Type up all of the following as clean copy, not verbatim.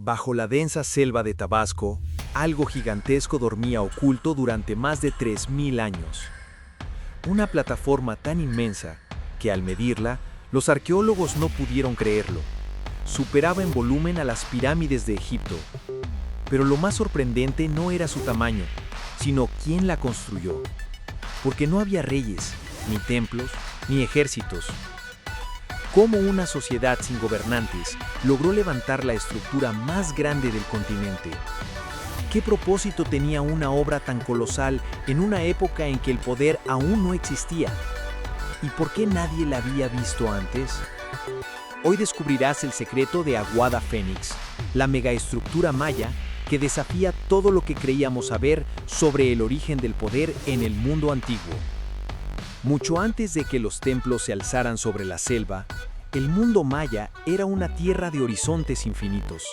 Bajo la densa selva de Tabasco, algo gigantesco dormía oculto durante más de 3000 años. Una plataforma tan inmensa que al medirla, los arqueólogos no pudieron creerlo. Superaba en volumen a las pirámides de Egipto. Pero lo más sorprendente no era su tamaño, sino quién la construyó. Porque no había reyes, ni templos, ni ejércitos. ¿Cómo una sociedad sin gobernantes logró levantar la estructura más grande del continente? ¿Qué propósito tenía una obra tan colosal en una época en que el poder aún no existía? ¿Y por qué nadie la había visto antes? Hoy descubrirás el secreto de Aguada Fénix, la megaestructura maya que desafía todo lo que creíamos saber sobre el origen del poder en el mundo antiguo. Mucho antes de que los templos se alzaran sobre la selva, el mundo maya era una tierra de horizontes infinitos.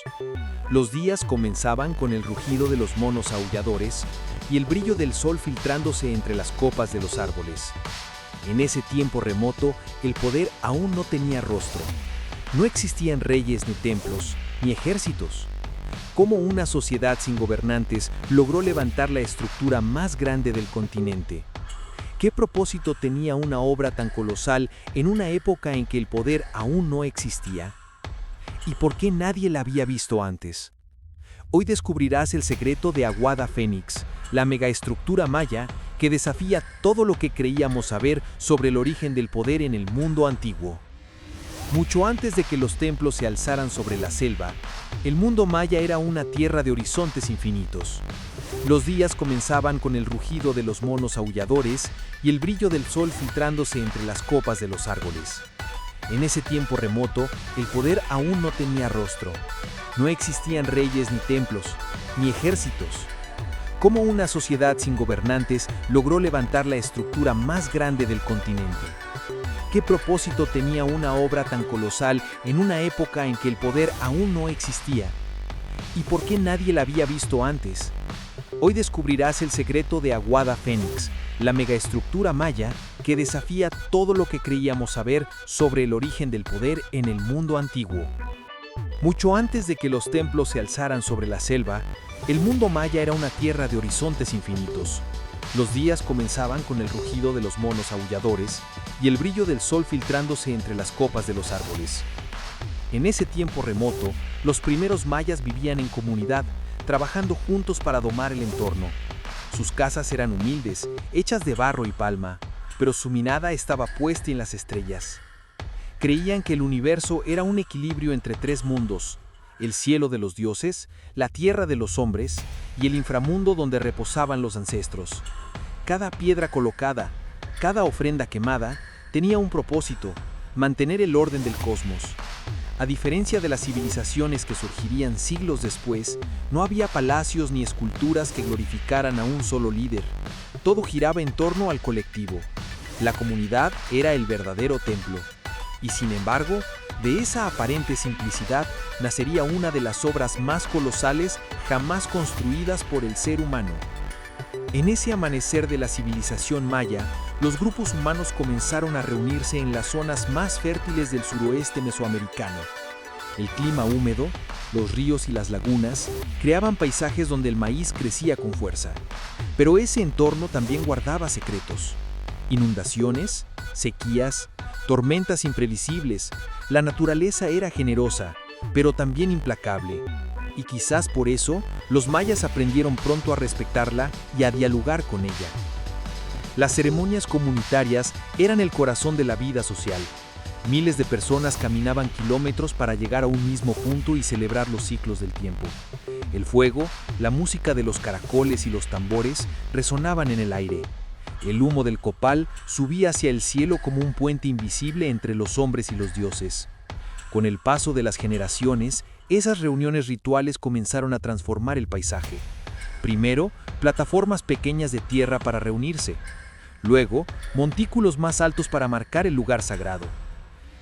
Los días comenzaban con el rugido de los monos aulladores y el brillo del sol filtrándose entre las copas de los árboles. En ese tiempo remoto, el poder aún no tenía rostro. No existían reyes ni templos, ni ejércitos. ¿Cómo una sociedad sin gobernantes logró levantar la estructura más grande del continente? ¿Qué propósito tenía una obra tan colosal en una época en que el poder aún no existía? ¿Y por qué nadie la había visto antes? Hoy descubrirás el secreto de Aguada Fénix, la megaestructura maya que desafía todo lo que creíamos saber sobre el origen del poder en el mundo antiguo. Mucho antes de que los templos se alzaran sobre la selva, el mundo maya era una tierra de horizontes infinitos. Los días comenzaban con el rugido de los monos aulladores y el brillo del sol filtrándose entre las copas de los árboles. En ese tiempo remoto, el poder aún no tenía rostro. No existían reyes ni templos, ni ejércitos. ¿Cómo una sociedad sin gobernantes logró levantar la estructura más grande del continente? ¿Qué propósito tenía una obra tan colosal en una época en que el poder aún no existía? ¿Y por qué nadie la había visto antes? Hoy descubrirás el secreto de Aguada Fénix, la megaestructura maya que desafía todo lo que creíamos saber sobre el origen del poder en el mundo antiguo. Mucho antes de que los templos se alzaran sobre la selva, el mundo maya era una tierra de horizontes infinitos. Los días comenzaban con el rugido de los monos aulladores y el brillo del sol filtrándose entre las copas de los árboles. En ese tiempo remoto, los primeros mayas vivían en comunidad, trabajando juntos para domar el entorno. Sus casas eran humildes, hechas de barro y palma, pero su mirada estaba puesta en las estrellas. Creían que el universo era un equilibrio entre tres mundos: el cielo de los dioses, la tierra de los hombres y el inframundo donde reposaban los ancestros. Cada piedra colocada, cada ofrenda quemada, tenía un propósito: mantener el orden del cosmos. A diferencia de las civilizaciones que surgirían siglos después, no había palacios ni esculturas que glorificaran a un solo líder. Todo giraba en torno al colectivo. La comunidad era el verdadero templo. Y sin embargo, de esa aparente simplicidad nacería una de las obras más colosales jamás construidas por el ser humano. En ese amanecer de la civilización maya, los grupos humanos comenzaron a reunirse en las zonas más fértiles del suroeste mesoamericano. El clima húmedo, los ríos y las lagunas creaban paisajes donde el maíz crecía con fuerza. Pero ese entorno también guardaba secretos: inundaciones, sequías, tormentas imprevisibles. La naturaleza era generosa, pero también implacable. Y quizás por eso, los mayas aprendieron pronto a respetarla y a dialogar con ella. Las ceremonias comunitarias eran el corazón de la vida social. Miles de personas caminaban kilómetros para llegar a un mismo punto y celebrar los ciclos del tiempo. El fuego, la música de los caracoles y los tambores resonaban en el aire. El humo del copal subía hacia el cielo como un puente invisible entre los hombres y los dioses. Con el paso de las generaciones, esas reuniones rituales comenzaron a transformar el paisaje. Primero, plataformas pequeñas de tierra para reunirse. Luego, montículos más altos para marcar el lugar sagrado.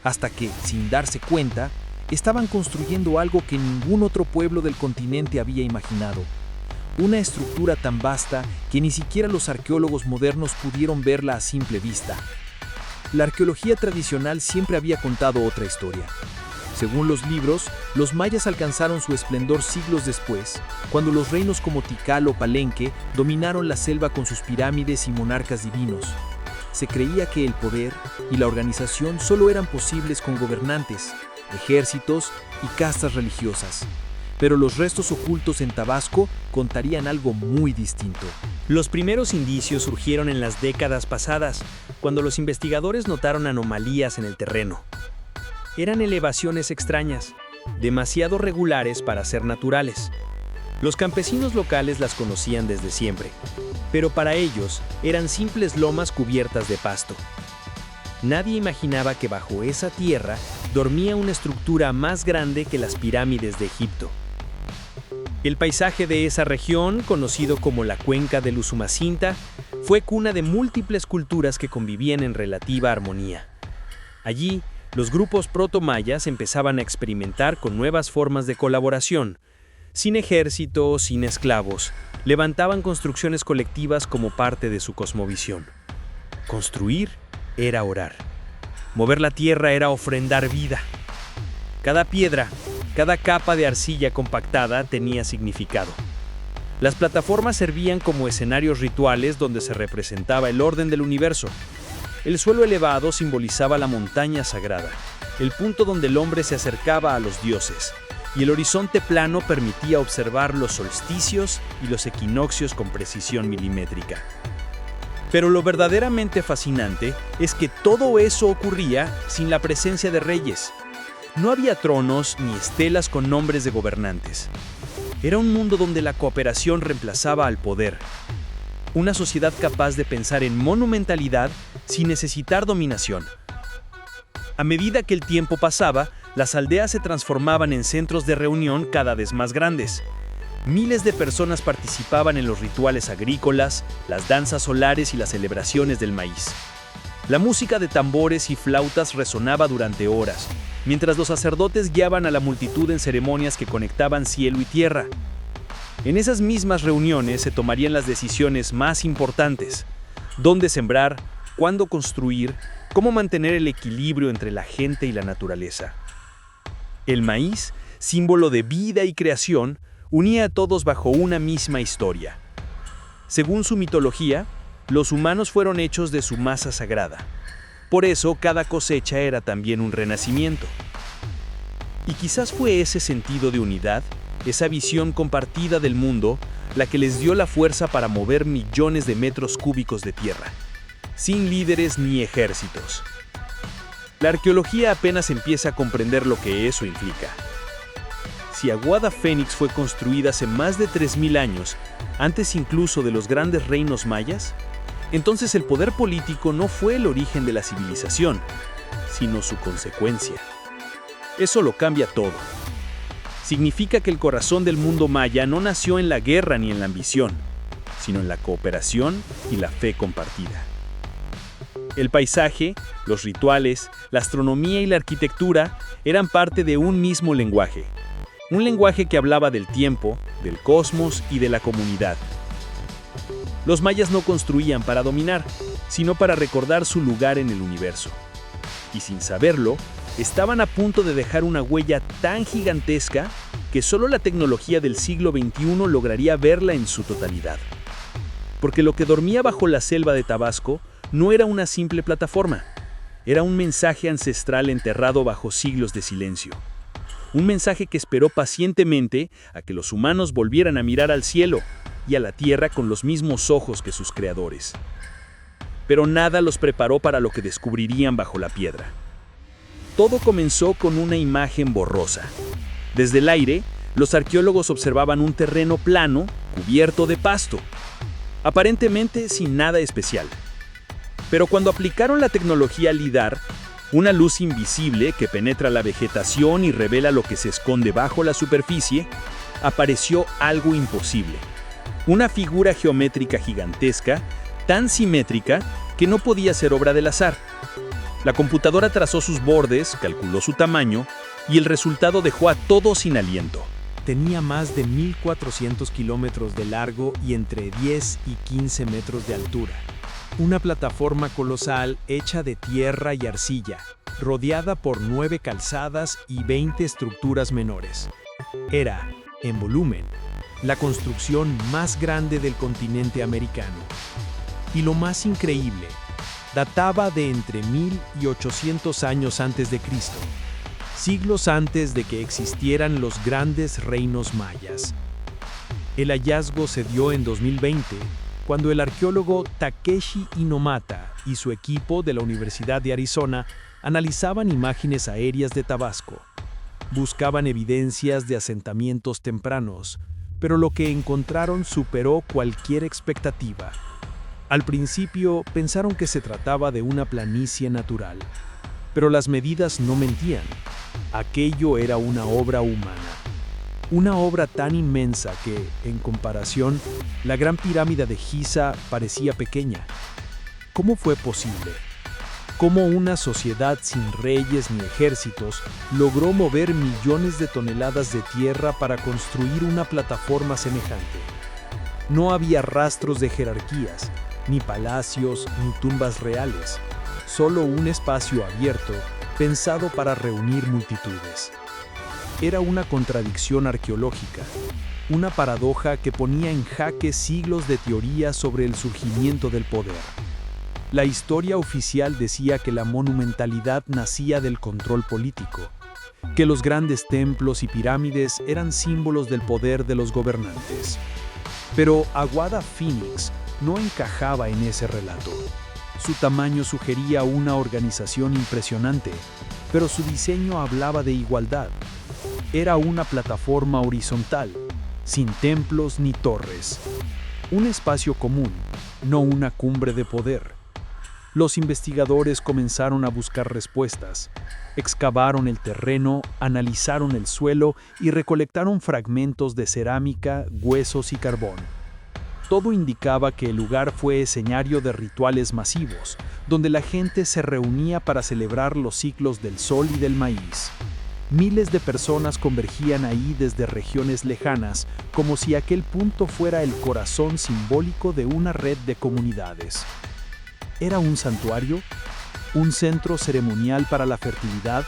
Hasta que, sin darse cuenta, estaban construyendo algo que ningún otro pueblo del continente había imaginado. Una estructura tan vasta que ni siquiera los arqueólogos modernos pudieron verla a simple vista. La arqueología tradicional siempre había contado otra historia. Según los libros, los mayas alcanzaron su esplendor siglos después, cuando los reinos como Tikal o Palenque dominaron la selva con sus pirámides y monarcas divinos. Se creía que el poder y la organización solo eran posibles con gobernantes, ejércitos y castas religiosas. Pero los restos ocultos en Tabasco contarían algo muy distinto. Los primeros indicios surgieron en las décadas pasadas, cuando los investigadores notaron anomalías en el terreno. Eran elevaciones extrañas, demasiado regulares para ser naturales. Los campesinos locales las conocían desde siempre, pero para ellos eran simples lomas cubiertas de pasto. Nadie imaginaba que bajo esa tierra dormía una estructura más grande que las pirámides de Egipto. El paisaje de esa región, conocido como la Cuenca del Usumacinta, fue cuna de múltiples culturas que convivían en relativa armonía. Allí, los grupos proto-mayas empezaban a experimentar con nuevas formas de colaboración. Sin ejército, sin esclavos, levantaban construcciones colectivas como parte de su cosmovisión. Construir era orar. Mover la tierra era ofrendar vida. Cada piedra, cada capa de arcilla compactada tenía significado. Las plataformas servían como escenarios rituales donde se representaba el orden del universo. El suelo elevado simbolizaba la montaña sagrada, el punto donde el hombre se acercaba a los dioses, y el horizonte plano permitía observar los solsticios y los equinoccios con precisión milimétrica. Pero lo verdaderamente fascinante es que todo eso ocurría sin la presencia de reyes. No había tronos ni estelas con nombres de gobernantes. Era un mundo donde la cooperación reemplazaba al poder. Una sociedad capaz de pensar en monumentalidad sin necesitar dominación. A medida que el tiempo pasaba, las aldeas se transformaban en centros de reunión cada vez más grandes. Miles de personas participaban en los rituales agrícolas, las danzas solares y las celebraciones del maíz. La música de tambores y flautas resonaba durante horas, mientras los sacerdotes guiaban a la multitud en ceremonias que conectaban cielo y tierra. En esas mismas reuniones se tomarían las decisiones más importantes: dónde sembrar, cuándo construir, cómo mantener el equilibrio entre la gente y la naturaleza. El maíz, símbolo de vida y creación, unía a todos bajo una misma historia. Según su mitología, los humanos fueron hechos de su masa sagrada. Por eso, cada cosecha era también un renacimiento. Y quizás fue ese sentido de unidad, esa visión compartida del mundo, la que les dio la fuerza para mover millones de metros cúbicos de tierra, sin líderes ni ejércitos. La arqueología apenas empieza a comprender lo que eso implica. Si Aguada Fénix fue construida hace más de 3000 años, antes incluso de los grandes reinos mayas, entonces el poder político no fue el origen de la civilización, sino su consecuencia. Eso lo cambia todo. Significa que el corazón del mundo maya no nació en la guerra ni en la ambición, sino en la cooperación y la fe compartida. El paisaje, los rituales, la astronomía y la arquitectura eran parte de un mismo lenguaje. Un lenguaje que hablaba del tiempo, del cosmos y de la comunidad. Los mayas no construían para dominar, sino para recordar su lugar en el universo. Y sin saberlo, estaban a punto de dejar una huella tan gigantesca que solo la tecnología del siglo XXI lograría verla en su totalidad. Porque lo que dormía bajo la selva de Tabasco no era una simple plataforma, era un mensaje ancestral enterrado bajo siglos de silencio. Un mensaje que esperó pacientemente a que los humanos volvieran a mirar al cielo y a la tierra con los mismos ojos que sus creadores. Pero nada los preparó para lo que descubrirían bajo la piedra. Todo comenzó con una imagen borrosa. Desde el aire, los arqueólogos observaban un terreno plano, cubierto de pasto, aparentemente sin nada especial. Pero cuando aplicaron la tecnología LIDAR, una luz invisible que penetra la vegetación y revela lo que se esconde bajo la superficie, apareció algo imposible. Una figura geométrica gigantesca, tan simétrica que no podía ser obra del azar. La computadora trazó sus bordes, calculó su tamaño y el resultado dejó a todos sin aliento. Tenía más de 1400 kilómetros de largo y entre 10 y 15 metros de altura. Una plataforma colosal hecha de tierra y arcilla, rodeada por 9 calzadas y 20 estructuras menores. Era, en volumen, la construcción más grande del continente americano. Y lo más increíble, databa de entre 1000 y 800 años antes de Cristo, siglos antes de que existieran los grandes reinos mayas. El hallazgo se dio en 2020, cuando el arqueólogo Takeshi Inomata y su equipo de la Universidad de Arizona analizaban imágenes aéreas de Tabasco. Buscaban evidencias de asentamientos tempranos, pero lo que encontraron superó cualquier expectativa. Al principio pensaron que se trataba de una planicie natural, pero las medidas no mentían. Aquello era una obra humana. Una obra tan inmensa que, en comparación, la Gran Pirámide de Giza parecía pequeña. ¿Cómo fue posible? ¿Cómo una sociedad sin reyes ni ejércitos logró mover millones de toneladas de tierra para construir una plataforma semejante? No había rastros de jerarquías, ni palacios, ni tumbas reales, solo un espacio abierto pensado para reunir multitudes. Era una contradicción arqueológica, una paradoja que ponía en jaque siglos de teorías sobre el surgimiento del poder. La historia oficial decía que la monumentalidad nacía del control político, que los grandes templos y pirámides eran símbolos del poder de los gobernantes. Pero Aguada Phoenix no encajaba en ese relato. Su tamaño sugería una organización impresionante, pero su diseño hablaba de igualdad. Era una plataforma horizontal, sin templos ni torres. Un espacio común, no una cumbre de poder. Los investigadores comenzaron a buscar respuestas. Excavaron el terreno, analizaron el suelo y recolectaron fragmentos de cerámica, huesos y carbón. Todo indicaba que el lugar fue escenario de rituales masivos, donde la gente se reunía para celebrar los ciclos del sol y del maíz. Miles de personas convergían ahí desde regiones lejanas, como si aquel punto fuera el corazón simbólico de una red de comunidades. ¿Era un santuario? ¿Un centro ceremonial para la fertilidad?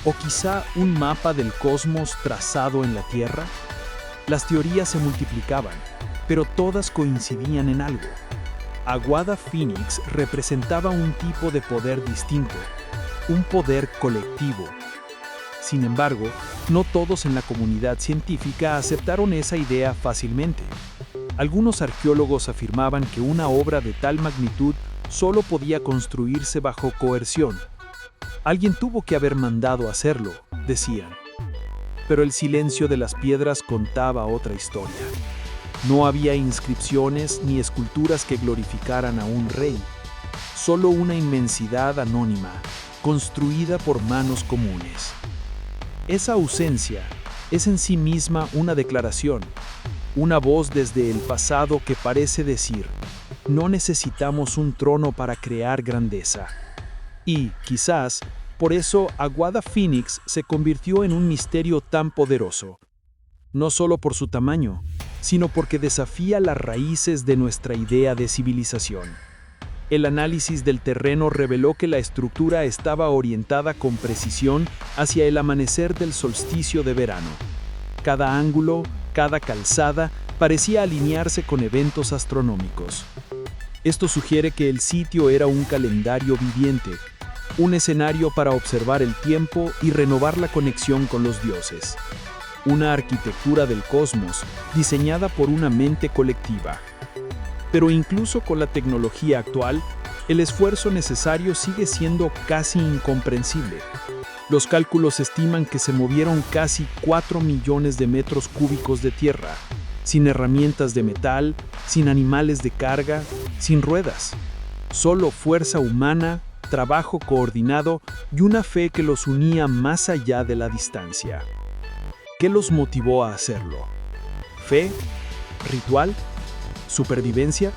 ¿O quizá un mapa del cosmos trazado en la Tierra? Las teorías se multiplicaban, pero todas coincidían en algo. Aguada Phoenix representaba un tipo de poder distinto, un poder colectivo. Sin embargo, no todos en la comunidad científica aceptaron esa idea fácilmente. Algunos arqueólogos afirmaban que una obra de tal magnitud solo podía construirse bajo coerción. Alguien tuvo que haber mandado hacerlo, decían. Pero el silencio de las piedras contaba otra historia. No había inscripciones ni esculturas que glorificaran a un rey, solo una inmensidad anónima, construida por manos comunes. Esa ausencia es en sí misma una declaración, una voz desde el pasado que parece decir, no necesitamos un trono para crear grandeza. Y, quizás, por eso Aguada Phoenix se convirtió en un misterio tan poderoso, no solo por su tamaño, sino porque desafía las raíces de nuestra idea de civilización. El análisis del terreno reveló que la estructura estaba orientada con precisión hacia el amanecer del solsticio de verano. Cada ángulo, cada calzada, parecía alinearse con eventos astronómicos. Esto sugiere que el sitio era un calendario viviente, un escenario para observar el tiempo y renovar la conexión con los dioses. Una arquitectura del cosmos diseñada por una mente colectiva. Pero incluso con la tecnología actual, el esfuerzo necesario sigue siendo casi incomprensible. Los cálculos estiman que se movieron casi 4 millones de metros cúbicos de tierra, sin herramientas de metal, sin animales de carga, sin ruedas. Solo fuerza humana, trabajo coordinado y una fe que los unía más allá de la distancia. ¿Qué los motivó a hacerlo? ¿Fe? ¿Ritual? ¿Supervivencia?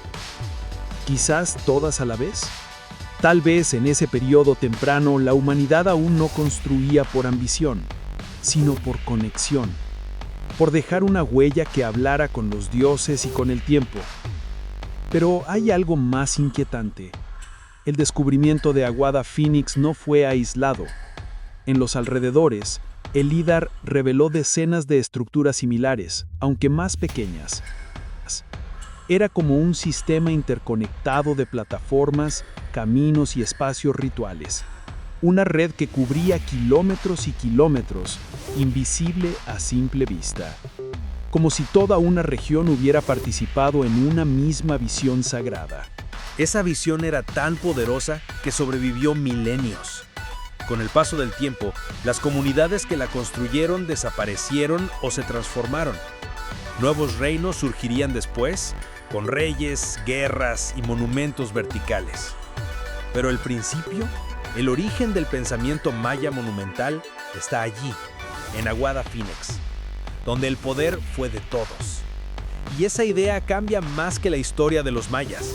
¿Quizás todas a la vez? Tal vez en ese periodo temprano la humanidad aún no construía por ambición, sino por conexión, por dejar una huella que hablara con los dioses y con el tiempo. Pero hay algo más inquietante. El descubrimiento de Aguada Phoenix no fue aislado. En los alrededores, el LIDAR reveló decenas de estructuras similares, aunque más pequeñas. Era como un sistema interconectado de plataformas, caminos y espacios rituales. Una red que cubría kilómetros y kilómetros, invisible a simple vista. Como si toda una región hubiera participado en una misma visión sagrada. Esa visión era tan poderosa que sobrevivió milenios. Con el paso del tiempo, las comunidades que la construyeron desaparecieron o se transformaron. Nuevos reinos surgirían después, con reyes, guerras y monumentos verticales. Pero el principio, el origen del pensamiento maya monumental, está allí, en Aguada Phoenix, donde el poder fue de todos. Y esa idea cambia más que la historia de los mayas,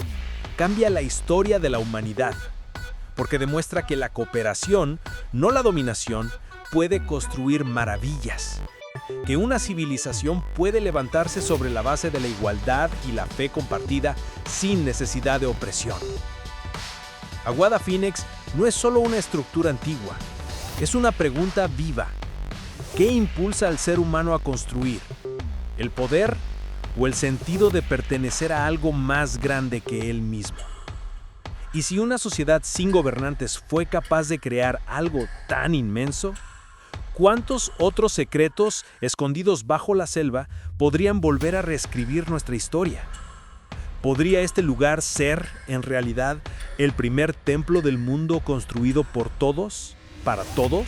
cambia la historia de la humanidad, porque demuestra que la cooperación, no la dominación, puede construir maravillas. Que una civilización puede levantarse sobre la base de la igualdad y la fe compartida sin necesidad de opresión. Aguada Phoenix no es solo una estructura antigua, es una pregunta viva. ¿Qué impulsa al ser humano a construir? ¿El poder o el sentido de pertenecer a algo más grande que él mismo? Y si una sociedad sin gobernantes fue capaz de crear algo tan inmenso, ¿cuántos otros secretos escondidos bajo la selva podrían volver a reescribir nuestra historia? ¿Podría este lugar ser, en realidad, el primer templo del mundo construido por todos, para todos?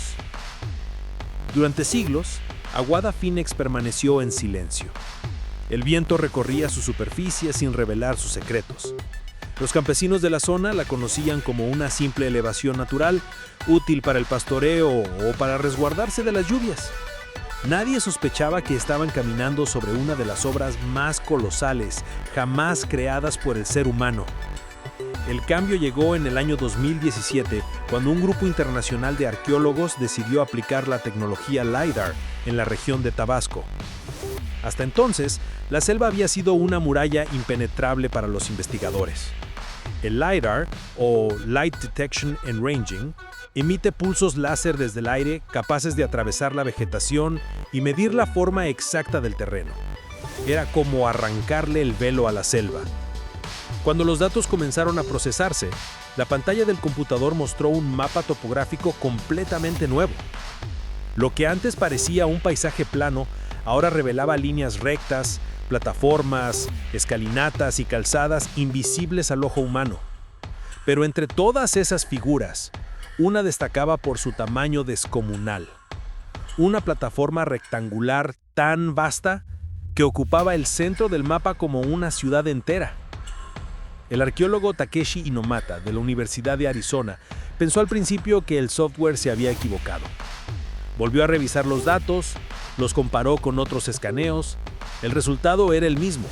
Durante siglos, Aguada Phoenix permaneció en silencio. El viento recorría su superficie sin revelar sus secretos. Los campesinos de la zona la conocían como una simple elevación natural, útil para el pastoreo o para resguardarse de las lluvias. Nadie sospechaba que estaban caminando sobre una de las obras más colosales jamás creadas por el ser humano. El cambio llegó en el año 2017, cuando un grupo internacional de arqueólogos decidió aplicar la tecnología LIDAR en la región de Tabasco. Hasta entonces, la selva había sido una muralla impenetrable para los investigadores. El LIDAR, o Light Detection and Ranging, emite pulsos láser desde el aire capaces de atravesar la vegetación y medir la forma exacta del terreno. Era como arrancarle el velo a la selva. Cuando los datos comenzaron a procesarse, la pantalla del computador mostró un mapa topográfico completamente nuevo. Lo que antes parecía un paisaje plano, ahora revelaba líneas rectas, plataformas, escalinatas y calzadas invisibles al ojo humano. Pero entre todas esas figuras, una destacaba por su tamaño descomunal. Una plataforma rectangular tan vasta que ocupaba el centro del mapa como una ciudad entera. El arqueólogo Takeshi Inomata, de la Universidad de Arizona, pensó al principio que el software se había equivocado. Volvió a revisar los datos, los comparó con otros escaneos. El resultado era el mismo: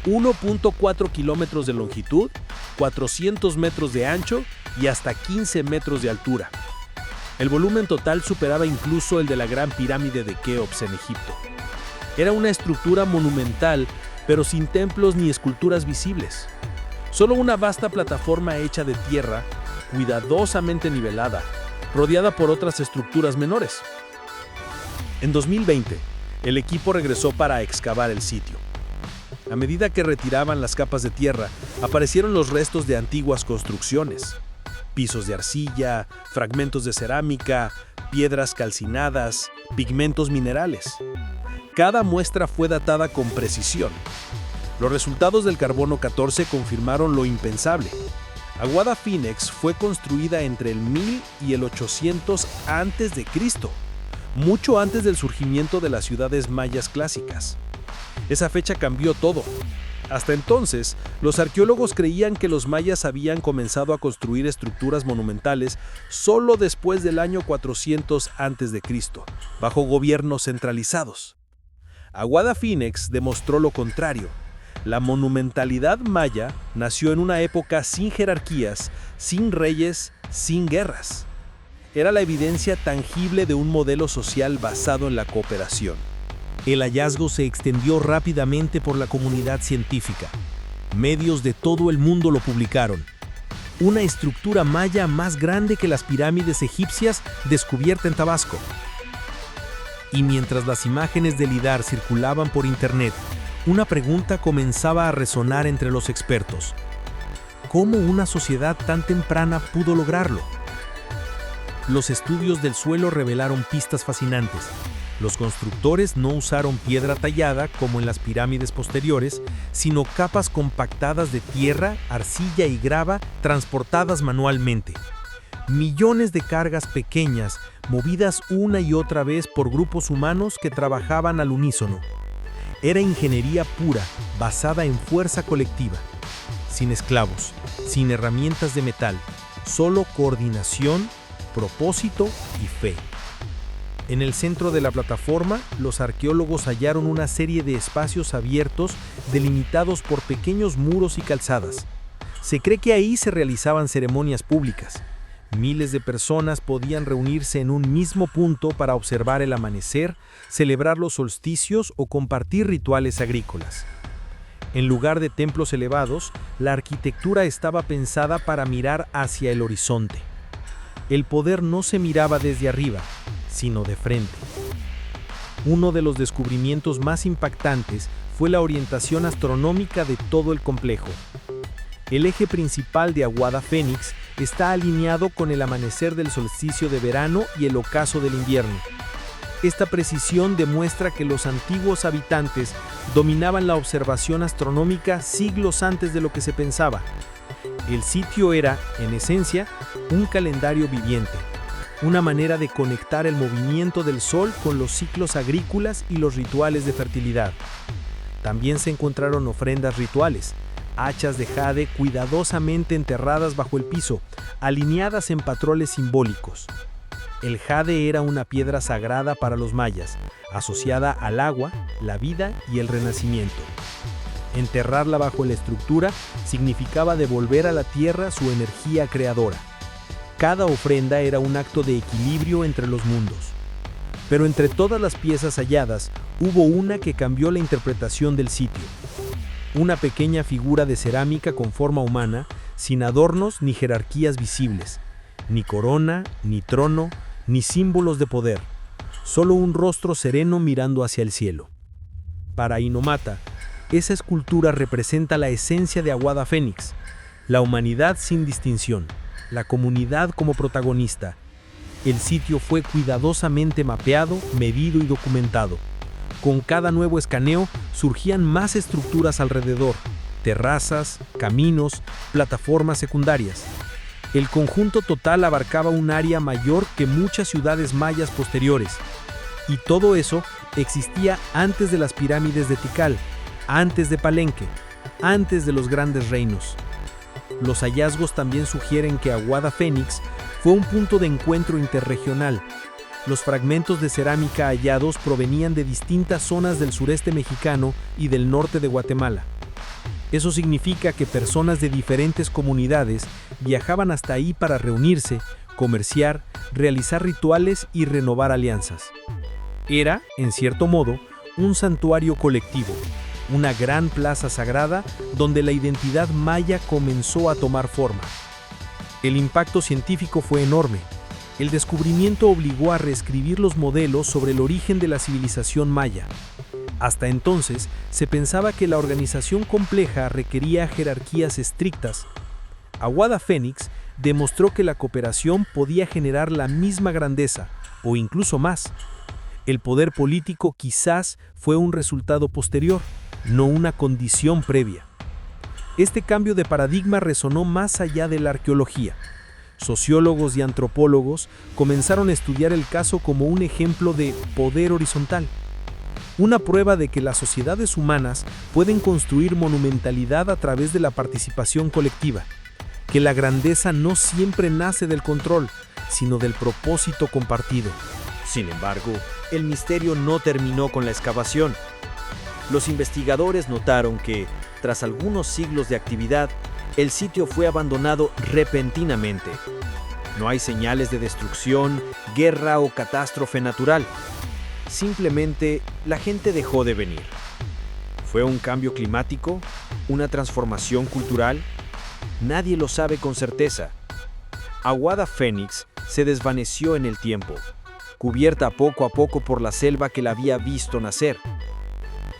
1.4 kilómetros de longitud, 400 metros de ancho y hasta 15 metros de altura. El volumen total superaba incluso el de la Gran Pirámide de Keops en Egipto. Era una estructura monumental, pero sin templos ni esculturas visibles. Solo una vasta plataforma hecha de tierra, cuidadosamente nivelada, rodeada por otras estructuras menores. En 2020, el equipo regresó para excavar el sitio. A medida que retiraban las capas de tierra, aparecieron los restos de antiguas construcciones. Pisos de arcilla, fragmentos de cerámica, piedras calcinadas, pigmentos minerales. Cada muestra fue datada con precisión. Los resultados del carbono 14 confirmaron lo impensable. Aguada Phoenix fue construida entre el 1000 y el 800 a.C., mucho antes del surgimiento de las ciudades mayas clásicas. Esa fecha cambió todo. Hasta entonces, los arqueólogos creían que los mayas habían comenzado a construir estructuras monumentales solo después del año 400 a.C., bajo gobiernos centralizados. Aguada Phoenix demostró lo contrario. La monumentalidad maya nació en una época sin jerarquías, sin reyes, sin guerras. Era la evidencia tangible de un modelo social basado en la cooperación. El hallazgo se extendió rápidamente por la comunidad científica. Medios de todo el mundo lo publicaron. Una estructura maya más grande que las pirámides egipcias descubierta en Tabasco. Y mientras las imágenes del lidar circulaban por internet, una pregunta comenzaba a resonar entre los expertos. ¿Cómo una sociedad tan temprana pudo lograrlo? Los estudios del suelo revelaron pistas fascinantes. Los constructores no usaron piedra tallada como en las pirámides posteriores, sino capas compactadas de tierra, arcilla y grava transportadas manualmente. Millones de cargas pequeñas, movidas una y otra vez por grupos humanos que trabajaban al unísono. Era ingeniería pura, basada en fuerza colectiva. Sin esclavos, sin herramientas de metal, solo coordinación, propósito y fe. En el centro de la plataforma, los arqueólogos hallaron una serie de espacios abiertos delimitados por pequeños muros y calzadas. Se cree que ahí se realizaban ceremonias públicas. Miles de personas podían reunirse en un mismo punto para observar el amanecer, celebrar los solsticios o compartir rituales agrícolas. En lugar de templos elevados, la arquitectura estaba pensada para mirar hacia el horizonte. El poder no se miraba desde arriba, sino de frente. Uno de los descubrimientos más impactantes fue la orientación astronómica de todo el complejo. El eje principal de Aguada Fénix está alineado con el amanecer del solsticio de verano y el ocaso del invierno. Esta precisión demuestra que los antiguos habitantes dominaban la observación astronómica siglos antes de lo que se pensaba. El sitio era, en esencia, un calendario viviente, una manera de conectar el movimiento del sol con los ciclos agrícolas y los rituales de fertilidad. También se encontraron ofrendas rituales, hachas de jade cuidadosamente enterradas bajo el piso, alineadas en patrones simbólicos. El jade era una piedra sagrada para los mayas, asociada al agua, la vida y el renacimiento. Enterrarla bajo la estructura significaba devolver a la tierra su energía creadora. Cada ofrenda era un acto de equilibrio entre los mundos. Pero entre todas las piezas halladas, hubo una que cambió la interpretación del sitio. Una pequeña figura de cerámica con forma humana, sin adornos ni jerarquías visibles, ni corona, ni trono, ni símbolos de poder, solo un rostro sereno mirando hacia el cielo. Para Inomata, esa escultura representa la esencia de Aguada Fénix, la humanidad sin distinción, la comunidad como protagonista. El sitio fue cuidadosamente mapeado, medido y documentado. Con cada nuevo escaneo surgían más estructuras alrededor, terrazas, caminos, plataformas secundarias. El conjunto total abarcaba un área mayor que muchas ciudades mayas posteriores. Y todo eso existía antes de las pirámides de Tikal, antes de Palenque, antes de los grandes reinos. Los hallazgos también sugieren que Aguada Fénix fue un punto de encuentro interregional. Los fragmentos de cerámica hallados provenían de distintas zonas del sureste mexicano y del norte de Guatemala. Eso significa que personas de diferentes comunidades viajaban hasta ahí para reunirse, comerciar, realizar rituales y renovar alianzas. Era, en cierto modo, un santuario colectivo, una gran plaza sagrada donde la identidad maya comenzó a tomar forma. El impacto científico fue enorme. El descubrimiento obligó a reescribir los modelos sobre el origen de la civilización maya. Hasta entonces, se pensaba que la organización compleja requería jerarquías estrictas. Aguada Fénix demostró que la cooperación podía generar la misma grandeza, o incluso más. El poder político quizás fue un resultado posterior, no una condición previa. Este cambio de paradigma resonó más allá de la arqueología. Sociólogos y antropólogos comenzaron a estudiar el caso como un ejemplo de poder horizontal. Una prueba de que las sociedades humanas pueden construir monumentalidad a través de la participación colectiva, que la grandeza no siempre nace del control, sino del propósito compartido. Sin embargo, el misterio no terminó con la excavación. Los investigadores notaron que, tras algunos siglos de actividad, el sitio fue abandonado repentinamente. No hay señales de destrucción, guerra o catástrofe natural. Simplemente, la gente dejó de venir. ¿Fue un cambio climático? ¿Una transformación cultural? Nadie lo sabe con certeza. Aguada Fénix se desvaneció en el tiempo, cubierta poco a poco por la selva que la había visto nacer.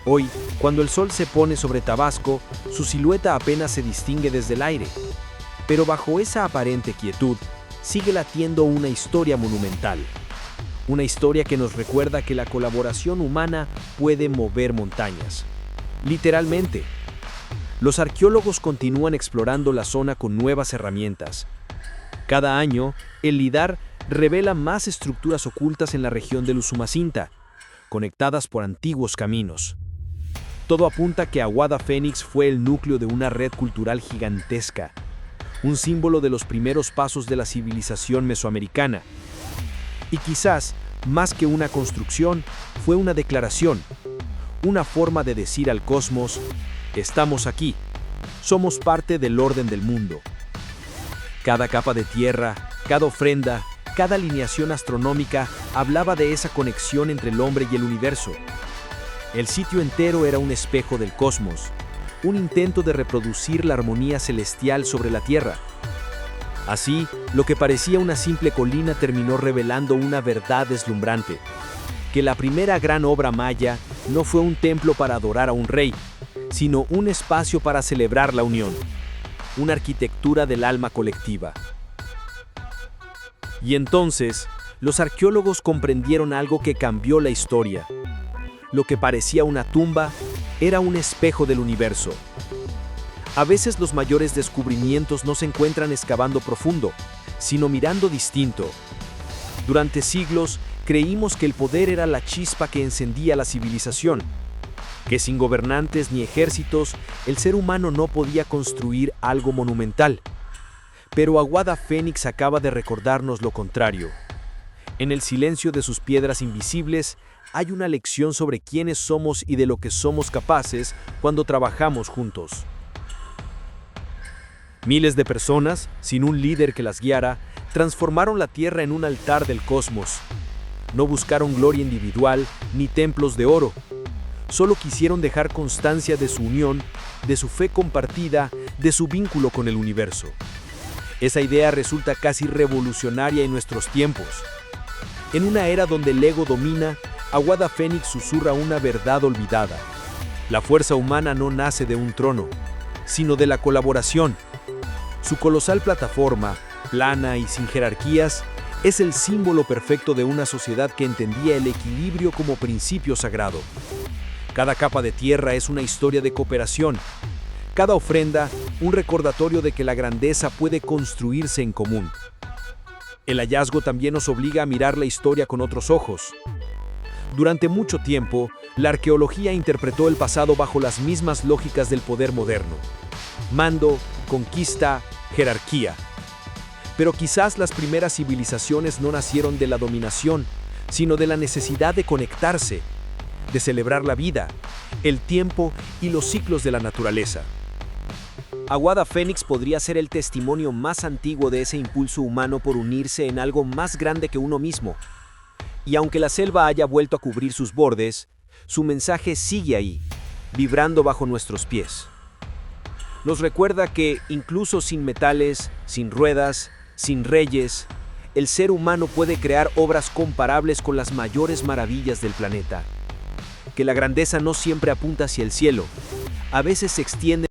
Hoy, cuando el sol se pone sobre Tabasco, su silueta apenas se distingue desde el aire. Pero bajo esa aparente quietud, sigue latiendo una historia monumental. Una historia que nos recuerda que la colaboración humana puede mover montañas. Literalmente. Los arqueólogos continúan explorando la zona con nuevas herramientas. Cada año, el LIDAR revela más estructuras ocultas en la región del Usumacinta, conectadas por antiguos caminos. Todo apunta que Aguada Fénix fue el núcleo de una red cultural gigantesca, un símbolo de los primeros pasos de la civilización mesoamericana. Y quizás, más que una construcción, fue una declaración, una forma de decir al cosmos: estamos aquí, somos parte del orden del mundo. Cada capa de tierra, cada ofrenda, cada alineación astronómica hablaba de esa conexión entre el hombre y el universo. El sitio entero era un espejo del cosmos, un intento de reproducir la armonía celestial sobre la Tierra. Así, lo que parecía una simple colina terminó revelando una verdad deslumbrante: que la primera gran obra maya no fue un templo para adorar a un rey, sino un espacio para celebrar la unión, una arquitectura del alma colectiva. Y entonces, los arqueólogos comprendieron algo que cambió la historia. Lo que parecía una tumba era un espejo del universo. A veces los mayores descubrimientos no se encuentran excavando profundo, sino mirando distinto. Durante siglos creímos que el poder era la chispa que encendía la civilización, que sin gobernantes ni ejércitos el ser humano no podía construir algo monumental. Pero Aguada Fénix acaba de recordarnos lo contrario. En el silencio de sus piedras invisibles hay una lección sobre quiénes somos y de lo que somos capaces cuando trabajamos juntos. Miles de personas, sin un líder que las guiara, transformaron la Tierra en un altar del cosmos. No buscaron gloria individual ni templos de oro. Solo quisieron dejar constancia de su unión, de su fe compartida, de su vínculo con el universo. Esa idea resulta casi revolucionaria en nuestros tiempos. En una era donde el ego domina, Aguada Fénix susurra una verdad olvidada. La fuerza humana no nace de un trono, sino de la colaboración. Su colosal plataforma, plana y sin jerarquías, es el símbolo perfecto de una sociedad que entendía el equilibrio como principio sagrado. Cada capa de tierra es una historia de cooperación. Cada ofrenda, un recordatorio de que la grandeza puede construirse en común. El hallazgo también nos obliga a mirar la historia con otros ojos. Durante mucho tiempo, la arqueología interpretó el pasado bajo las mismas lógicas del poder moderno: mando, conquista, jerarquía. Pero quizás las primeras civilizaciones no nacieron de la dominación, sino de la necesidad de conectarse, de celebrar la vida, el tiempo y los ciclos de la naturaleza. Aguada Fénix podría ser el testimonio más antiguo de ese impulso humano por unirse en algo más grande que uno mismo. Y aunque la selva haya vuelto a cubrir sus bordes, su mensaje sigue ahí, vibrando bajo nuestros pies. Nos recuerda que, incluso sin metales, sin ruedas, sin reyes, el ser humano puede crear obras comparables con las mayores maravillas del planeta. Que la grandeza no siempre apunta hacia el cielo, a veces se extiende